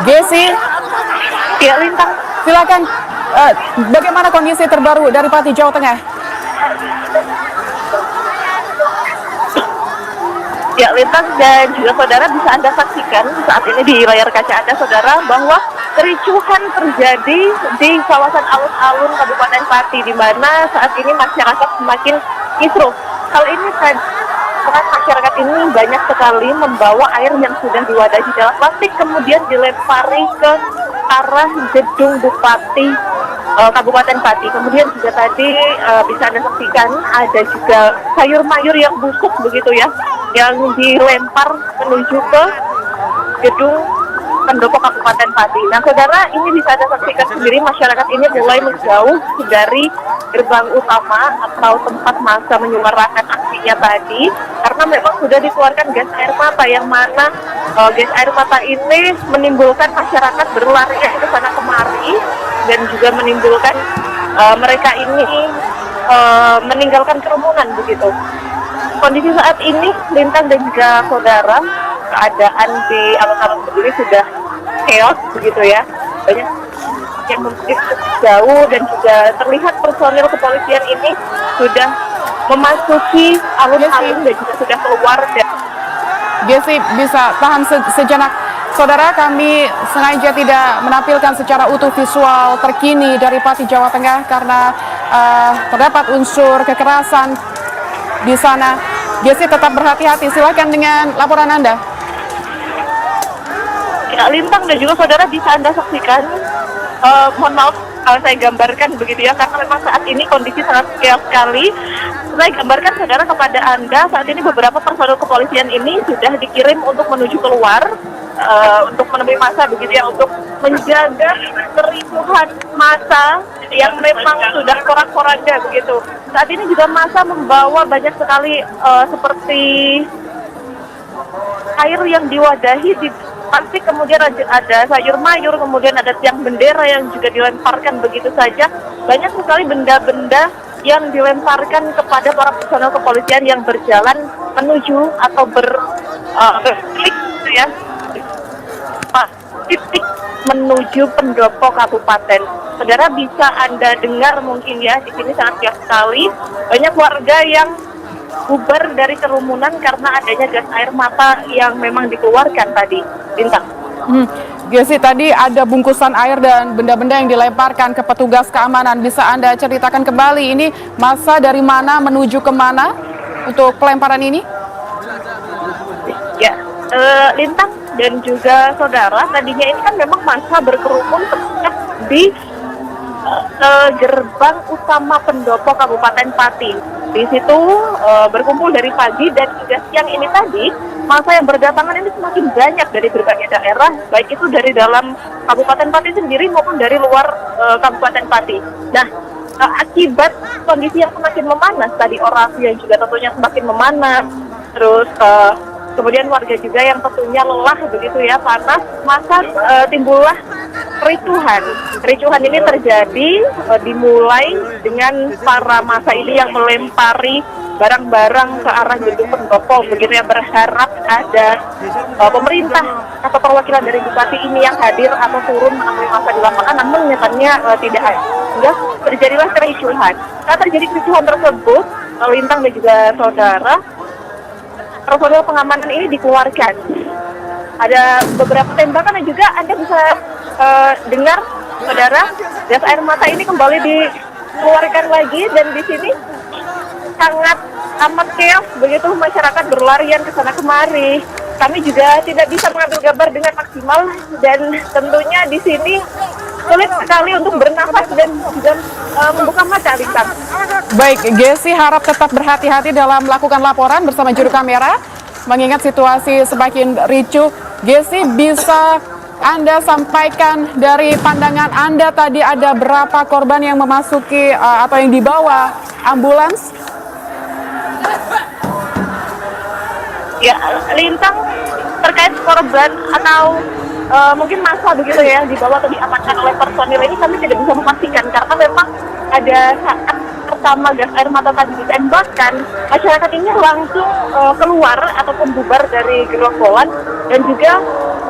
Gesi, Ya, Lintang. silakan. Bagaimana kondisi terbaru dari Pati, Jawa Tengah? Ya, Lintang dan juga saudara bisa Anda saksikan saat ini di layar kaca Anda, saudara, bahwa kericuhan terjadi di kawasan alun-alun Kabupaten Pati, di mana saat ini masyarakat semakin kisruh. Hal ini karena masyarakat ini banyak sekali membawa air yang sudah diwadahi dalam plastik, kemudian dilempari ke arah gedung Bupati Kabupaten Pati. Kemudian juga tadi bisa Anda saksikan ada juga sayur mayur yang busuk begitu ya, yang dilempar menuju ke gedung pendopo Kabupaten Pati. Nah, saudara, ini bisa Anda saksikan sendiri, masyarakat ini mulai menjauh dari gerbang utama atau tempat massa menyuarakan aksinya tadi, karena memang sudah dikeluarkan gas air mata, yang mana gas air mata ini menimbulkan masyarakat berlarian ke sana kemari dan juga menimbulkan mereka ini meninggalkan kerumunan begitu. Kondisi saat ini, Lintang dan juga saudara, keadaan di alun-alun sendiri sudah chaos begitu ya. Banyak yang mungkin jauh dan juga terlihat personil kepolisian ini sudah memasuki alun-alun dan juga sudah keluar. Gesi, bisa tahan sejenak. Saudara, kami sengaja tidak menampilkan secara utuh visual terkini dari Pati, Jawa Tengah karena terdapat unsur kekerasan di sana. Gesi, tetap berhati-hati. Silakan dengan laporan Anda. Ya, Lintang dan juga saudara bisa Anda saksikan. Mohon maaf kalau saya gambarkan begitu ya, karena memang saat ini kondisi sangat chaos sekali. Saya gambarkan saudara kepada Anda, saat ini beberapa personel kepolisian ini sudah dikirim untuk menuju keluar, untuk menemui massa begitu ya, untuk menjaga kericuhan massa yang memang sudah porak-poranda begitu. Saat ini juga massa membawa banyak sekali seperti air yang diwadahi di plastik, kemudian ada sayur mayur, kemudian ada tiang bendera yang juga dilemparkan begitu saja. Banyak sekali benda-benda yang dilemparkan kepada para personel kepolisian yang berjalan menuju atau berklik ya, titik menuju pendopo kabupaten. Saudara bisa Anda dengar mungkin ya, di sini sangat siap sekali. Banyak warga yang bubar dari kerumunan karena adanya gas air mata yang memang dikeluarkan tadi. Bintang. Gesi, tadi ada bungkusan air dan benda-benda yang dilemparkan ke petugas keamanan. Bisa Anda ceritakan kembali ini massa dari mana menuju kemana untuk pelemparan ini? Ya, Lintang dan juga saudara, tadinya ini kan memang massa berkerumun tepat di gerbang utama pendopo Kabupaten Pati. Di situ berkumpul dari pagi dan juga siang ini tadi, massa yang berdatangan ini semakin banyak dari berbagai daerah, baik itu dari dalam Kabupaten Pati sendiri maupun dari luar Kabupaten Pati. Nah, akibat kondisi yang semakin memanas tadi, orasi yang juga tentunya semakin memanas, terus kemudian warga juga yang tentunya lelah begitu ya, panas, maka timbullah kericuhan. Kericuhan ini terjadi dimulai dengan para massa ini yang melempari barang-barang ke arah gedung pendopo begitu ya, berharap ada pemerintah atau perwakilan dari bupati ini yang hadir atau turun menemui massa di lapangan, namun nyatanya tidak ada. Sehingga terjadilah kericuhan. Saat terjadi kericuhan tersebut, Lintang dan juga saudara, personil pengamanan ini dikeluarkan. Ada beberapa tembakan dan juga Anda bisa dengar, saudara, gas air mata ini kembali dikeluarkan lagi, dan di sini sangat amat chaos begitu, masyarakat berlarian ke sana kemari. Kami juga tidak bisa mengambil gambar dengan maksimal dan tentunya di sini sulit sekali untuk bernafas dan juga membuka mata, Lintang. Baik, Gesi harap tetap berhati-hati dalam melakukan laporan bersama juru kamera, mengingat situasi semakin ricuh. Gesi, bisa Anda sampaikan dari pandangan Anda tadi ada berapa korban yang memasuki atau yang dibawa ambulans? Ya, Lintang, terkait korban atau mungkin massa begitu ya dibawa atau diamankan oleh personil ini kami tidak bisa memastikan, karena memang ada saat pertama gas air mata tadi ditembakkan, masyarakat ini langsung keluar ataupun bubar dari gerombolan, dan juga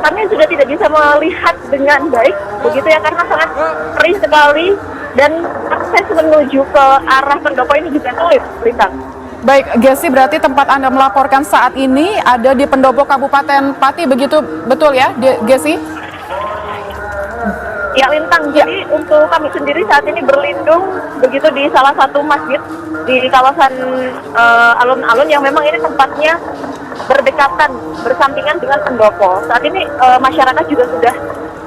kami sudah tidak bisa melihat dengan baik begitu ya, karena sangat kering sekali dan akses menuju ke arah pendopo ini juga sulit, Lintang. Baik, Gesi, berarti tempat Anda melaporkan saat ini ada di pendopo Kabupaten Pati, begitu betul ya, Gesi? Ya, Lintang. Jadi untuk kami sendiri saat ini berlindung begitu di salah satu masjid di kawasan alun-alun yang memang ini tempatnya berdekatan, bersampingan dengan pendopo. Saat ini masyarakat juga sudah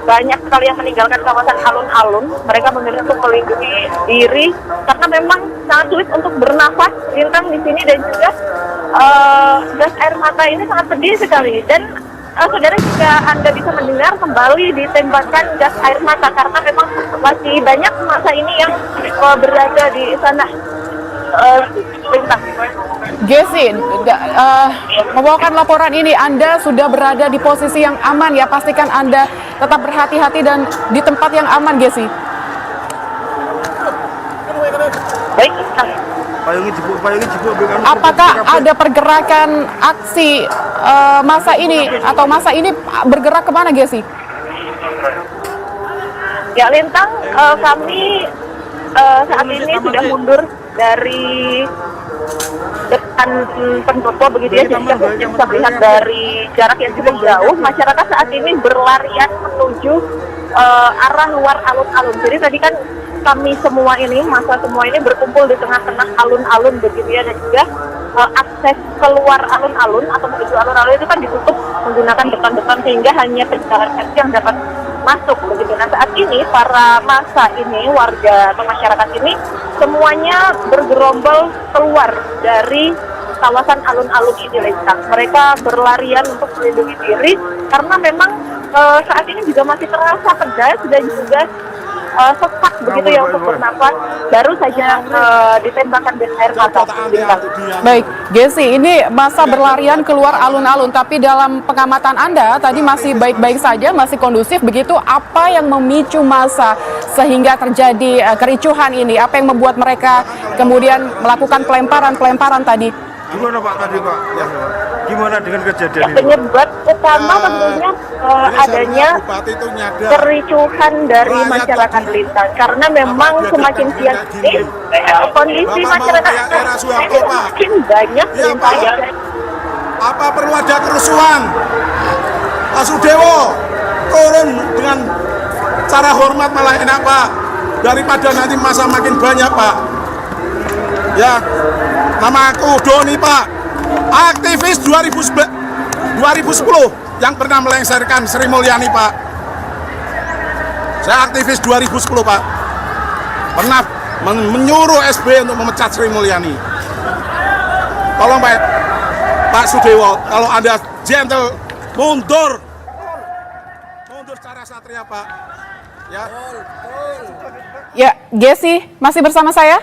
banyak sekali yang meninggalkan kawasan alun-alun. Mereka memilih untuk melindungi diri karena memang sangat sulit untuk bernafas, Lintang, di sini, dan juga gas air mata ini sangat pedih sekali. Dan saudara, jika Anda bisa mendengar kembali ditembakkan gas air mata karena memang masih banyak masa ini yang berada di sana, Lintang. Gesi, membawakan laporan ini, Anda sudah berada di posisi yang aman ya, pastikan Anda tetap berhati-hati dan di tempat yang aman, Gesi. Baik, Lintang. Apakah ada pergerakan aksi masa ini atau masa ini bergerak kemana, Gesi? Ya, Lintang, kami saat ini sudah mundur dari depan pendopo begitu ya, jadi kami bisa melihat dari jarak yang cukup jauh. Masyarakat saat ini berlarian menuju arah luar alun-alun. Jadi tadi kan kami semua ini, masa semua ini berkumpul di tengah-tengah alun-alun begitu ya, dan juga akses keluar alun-alun atau menuju alun-alun itu kan ditutup menggunakan beton-beton sehingga hanya pejalan kaki yang dapat masuk begitu. Nah, saat ini para massa ini, warga atau masyarakat ini semuanya bergerombol keluar dari kawasan alun-alun ini, Lintang. Mereka berlarian untuk melindungi diri karena memang saat ini juga masih terasa pedas dan juga sesak begitu ya untuk bernafas. Baru saja ditembakkan gas air mata, Lintang. Baik, Gesi, ini masa berlarian keluar alun-alun, tapi dalam pengamatan Anda tadi masih baik-baik saja, masih kondusif begitu. Apa yang memicu masa sehingga terjadi kericuhan ini? Apa yang membuat mereka kemudian melakukan pelemparan tadi? Gimana Pak tadi Pak? Ya, gimana dengan kejadian ini? Penyebab utama tentunya adanya kericuhan dari masyarakat, Lintang, karena memang semakin siang ini kondisi masyarakat semakin banyak, Lintang. Apa perlu ada kerusuhan? Pak Sudewo turun dengan cara hormat malah enak Pak, daripada nanti masa makin banyak Pak. Ya, nama aku Doni Pak, aktivis 2010 yang pernah melengsarkan Sri Mulyani Pak. Saya aktivis 2010 Pak, pernah menyuruh SBY untuk memecat Sri Mulyani. Tolong Pak Sudewo, kalau Anda gentle, mundur secara satria Pak. Ya, Gesi, masih bersama saya?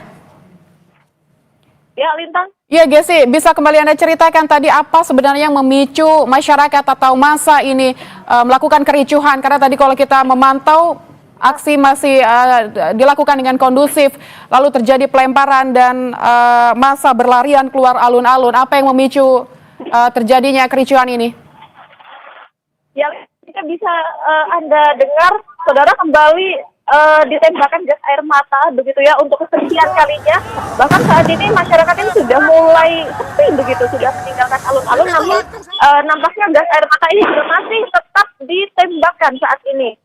Ya, Lintang. Ya, Gesi, bisa kembali Anda ceritakan tadi apa sebenarnya yang memicu masyarakat atau massa ini melakukan kericuhan? Karena tadi kalau kita memantau aksi masih dilakukan dengan kondusif, lalu terjadi pelemparan dan massa berlarian keluar alun-alun. Apa yang memicu terjadinya kericuhan ini? Ya, kita bisa Anda dengar, saudara, kembali ditembakkan gas air mata begitu ya untuk kesekian kalinya. Bahkan saat ini masyarakat ini sudah mulai sepi begitu, sudah meninggalkan alun-alun, namun nampaknya gas air mata ini juga masih tetap ditembakkan saat ini.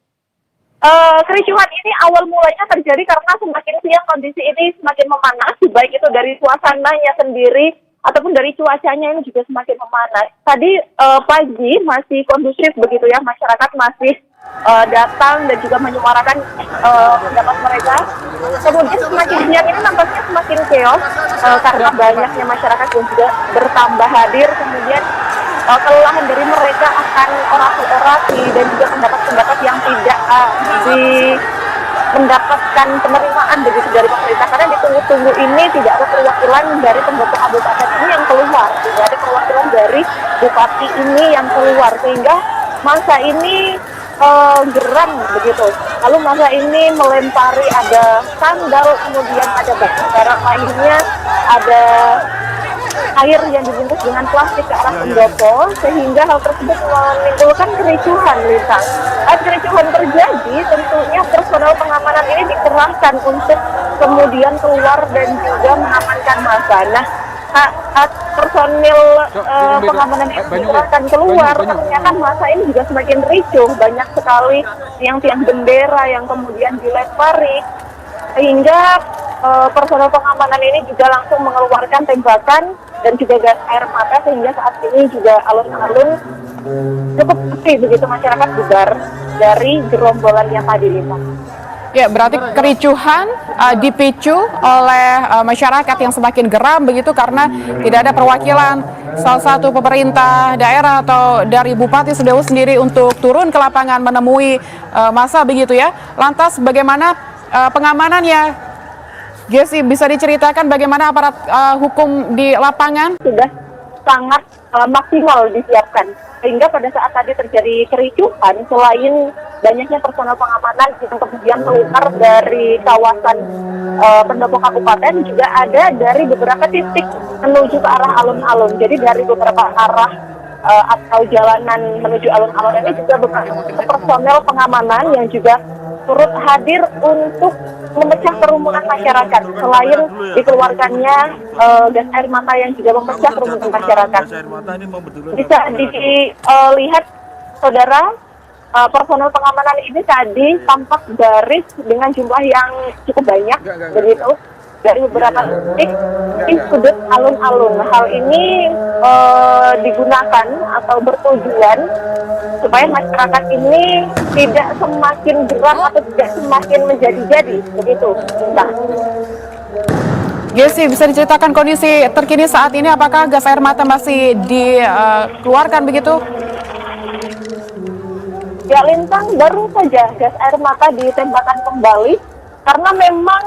Kericuhan ini awal mulanya terjadi karena semakin siang kondisi ini semakin memanas, baik itu dari suasananya sendiri ataupun dari cuacanya ini juga semakin memanas. Tadi pagi masih kondusif begitu ya, masyarakat masih datang dan juga menyuarakan pendapat mereka. Kemudian semakin siang ini nampaknya semakin chaos karena banyaknya masyarakat yang juga bertambah hadir. Kemudian kelelahan dari mereka akan orasi-orasi dan juga pendapat-pendapat yang tidak mendapatkan penerimaan begitu dari pemerintah, karena ditunggu-tunggu ini tidak ada perwakilan dari pendopo kabupaten ini yang keluar, tidak ada perwakilan dari bupati ini yang keluar, sehingga masa ini geram begitu. Lalu masa ini melempari, ada sandal, kemudian ada barang lainnya, ada air yang dibungkus dengan plastik ke arah pendopo, sehingga hal tersebut menimbulkan kericuhan, Lintang. Saat kericuhan terjadi, tentunya personel pengamanan ini dikerahkan untuk kemudian keluar dan juga mengamankan massa. Nah, saat personil pengamanan ini dikerahkan keluar, ternyata massa ini juga semakin ricuh. Banyak sekali tiang-tiang bendera yang kemudian dilempari, sehingga personel pengamanan ini juga langsung mengeluarkan tembakan dan juga gas air mata, sehingga saat ini juga alun-alun cukup sepi begitu, masyarakat bubar dari gerombolan yang tadi, Lintang. Ya, berarti kericuhan dipicu oleh masyarakat yang semakin geram begitu karena tidak ada perwakilan salah satu pemerintah daerah atau dari Bupati Sudewo sendiri untuk turun ke lapangan menemui massa begitu ya. Lantas bagaimana pengamanannya? Jessi, bisa diceritakan bagaimana aparat hukum di lapangan? Sudah sangat maksimal disiapkan, sehingga pada saat tadi terjadi kericuhan, selain banyaknya personel pengamanan yang kemudian keluar dari kawasan pendopo kabupaten, juga ada dari beberapa titik menuju ke arah alun-alun. Jadi dari beberapa arah atau jalanan menuju alun-alun ini juga beberapa personel pengamanan yang juga turut hadir untuk memecah kerumunan masyarakat. Selain dikeluarkannya gas air mata yang juga memecah kerumunan masyarakat. Bisa dilihat, saudara, personel pengamanan ini tadi tampak baris dengan jumlah yang cukup banyak, begitu, dari beberapa titik di sudut alun-alun. Hal ini digunakan atau bertujuan supaya masyarakat ini tidak semakin geram atau tidak semakin menjadi-jadi, begitu. Entah. Jessi, bisa diceritakan kondisi terkini saat ini, apakah gas air mata masih dikeluarkan begitu? Ya, Lintang, baru saja gas air mata ditembakkan kembali karena memang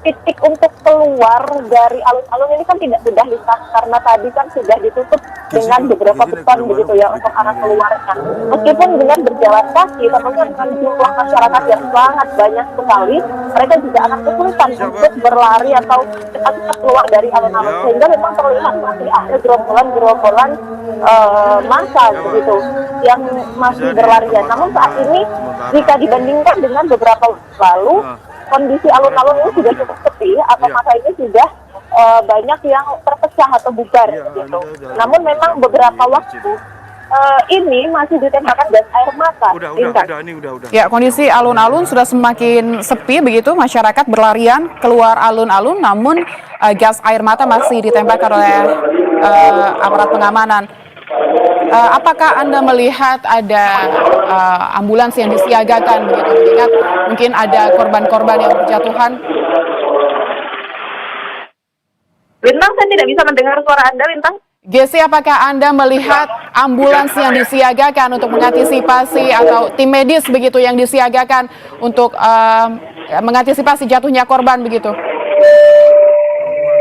titik untuk keluar dari alun-alun ini kan tidak mudah, Lintang, karena tadi kan sudah ditutup dengan beberapa beton begitu ya untuk arah keluarkan. Meskipun dengan berjalan kaki, tentunya dengan jumlah masyarakat yang sangat banyak sekali, mereka juga akan kesulitan untuk berlari atau cepat-cepat keluar dari alun-alun, sehingga memang terlihat masih ada gerombolan massa begitu yang masih berlarian. Namun saat ini jika dibandingkan dengan beberapa waktu lalu, kondisi alun-alun ini sudah cukup sepi atau masa ini sudah banyak yang terpecah atau bubar gitu. Namun memang beberapa waktu ini masih ditembakkan gas air mata. Udah. Ya, kondisi alun-alun sudah semakin sepi begitu, masyarakat berlarian keluar alun-alun, namun gas air mata masih ditembakkan oleh aparat pengamanan. Apakah Anda melihat ada ambulans yang disiagakan begitu, mengingat mungkin ada korban-korban yang berjatuhan? Lintang, saya tidak bisa mendengar suara Anda, Lintang. Jessi, apakah Anda melihat ambulans yang disiagakan untuk mengantisipasi atau tim medis begitu yang disiagakan untuk mengantisipasi jatuhnya korban begitu?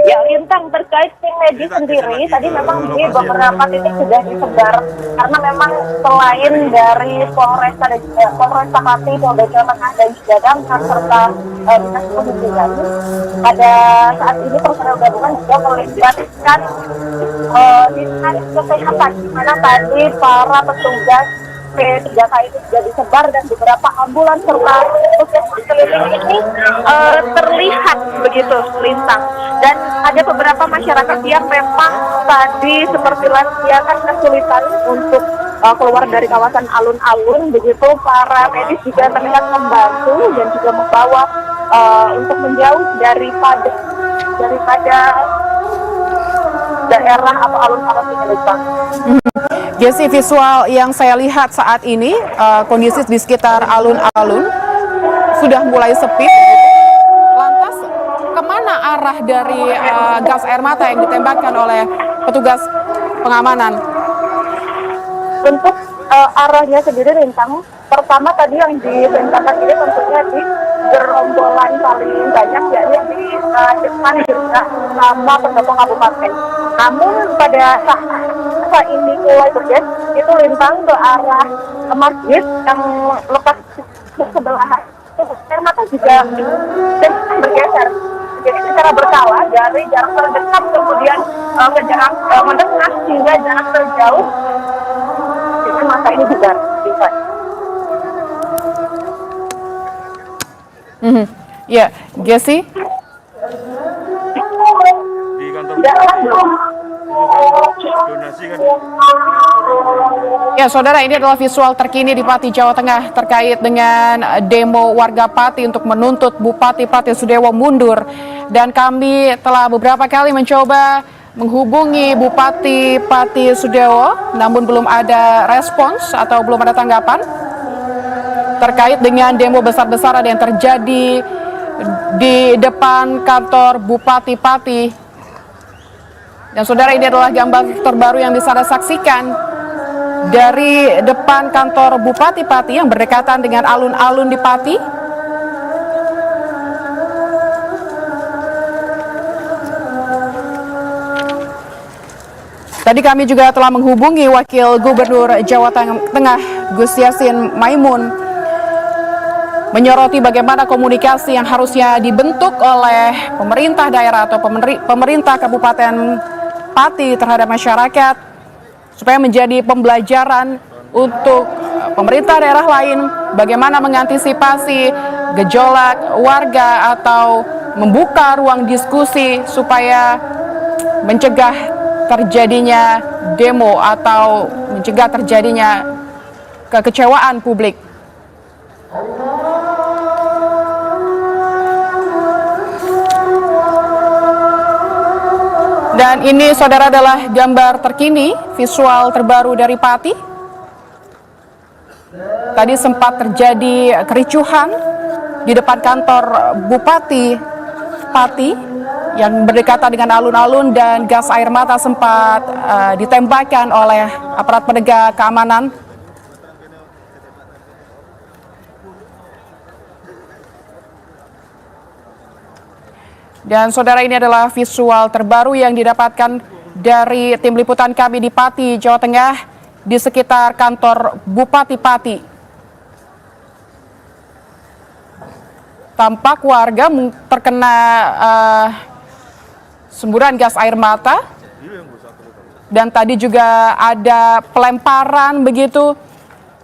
Ya, Lintang, terkait tim medis sendiri, tadi memang di beberapa titik sudah disebar, karena memang selain dari Polresta dan juga Polresta Pati, Polda Jawa Tengah dan juga Damkar serta dinas perhubungan, pada saat ini personel gabungan juga melibatkan dinas kesehatan, di mana tadi para petugas P3K itu sudah disebar dan beberapa ambulans serta puskesmas keliling ini terlihat begitu, Lintang. Dan ada beberapa masyarakat yang memang tadi seperti lansia kan kesulitan untuk keluar dari kawasan alun-alun, begitu para medis juga terlihat membantu dan juga membawa untuk menjauh daripada daerah atau alun-alun ini, Lintang. Jessi, visual yang saya lihat saat ini, kondisi di sekitar alun-alun sudah mulai sepi. Lantas, kemana arah dari gas air mata yang ditembakkan oleh petugas pengamanan? Untuk arahnya sendiri, Lintang, pertama tadi yang ditembakkan ini tentunya di gerombolan paling banyak, yakni di depan juga sama pendopo kabupaten. Namun pada saat ini mulai bergeser, itu, Lintang, ke arah masjid yang lepas sebelah air mata juga bergeser. Jadi secara berkala dari jarak terdekat kemudian ke jarak menengah hingga jarak terjauh, jadi masa ini bubar. Ya, Gesi. Di kantor donasi kan. Ya, saudara, ini adalah visual terkini di Pati, Jawa Tengah terkait dengan demo warga Pati untuk menuntut Bupati Pati Sudewo mundur. Dan kami telah beberapa kali mencoba menghubungi Bupati Pati Sudewo, namun belum ada respons atau belum ada tanggapan terkait dengan demo besar-besaran yang terjadi di depan kantor Bupati Pati. Dan saudara, ini adalah gambar terbaru yang bisa Anda saksikan dari depan kantor Bupati Pati yang berdekatan dengan alun-alun di Pati. Tadi kami juga telah menghubungi Wakil Gubernur Jawa Tengah Gus Yassin Maimun menyoroti bagaimana komunikasi yang harusnya dibentuk oleh pemerintah daerah atau pemerintah Kabupaten Pati terhadap masyarakat supaya menjadi pembelajaran untuk pemerintah daerah lain bagaimana mengantisipasi gejolak warga atau membuka ruang diskusi supaya mencegah terjadinya demo atau mencegah terjadinya kekecewaan publik. Dan ini, saudara, adalah gambar terkini, visual terbaru dari Pati. Tadi sempat terjadi kericuhan di depan kantor Bupati Pati yang berdekatan dengan alun-alun dan gas air mata sempat ditembakkan oleh aparat penegak keamanan. Dan saudara, ini adalah visual terbaru yang didapatkan dari tim liputan kami di Pati, Jawa Tengah, di sekitar kantor Bupati Pati. Tampak warga terkena semburan gas air mata. Dan tadi juga ada pelemparan begitu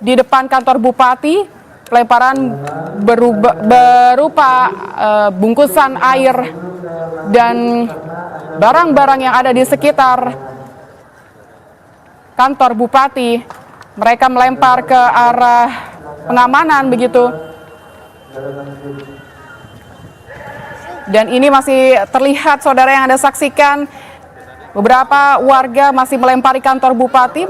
di depan kantor Bupati. Pelemparan berupa bungkusan air dan barang-barang yang ada di sekitar kantor Bupati. Mereka melempar ke arah pengamanan begitu. Dan ini masih terlihat, saudara, yang Anda saksikan, beberapa warga masih melempari kantor Bupati.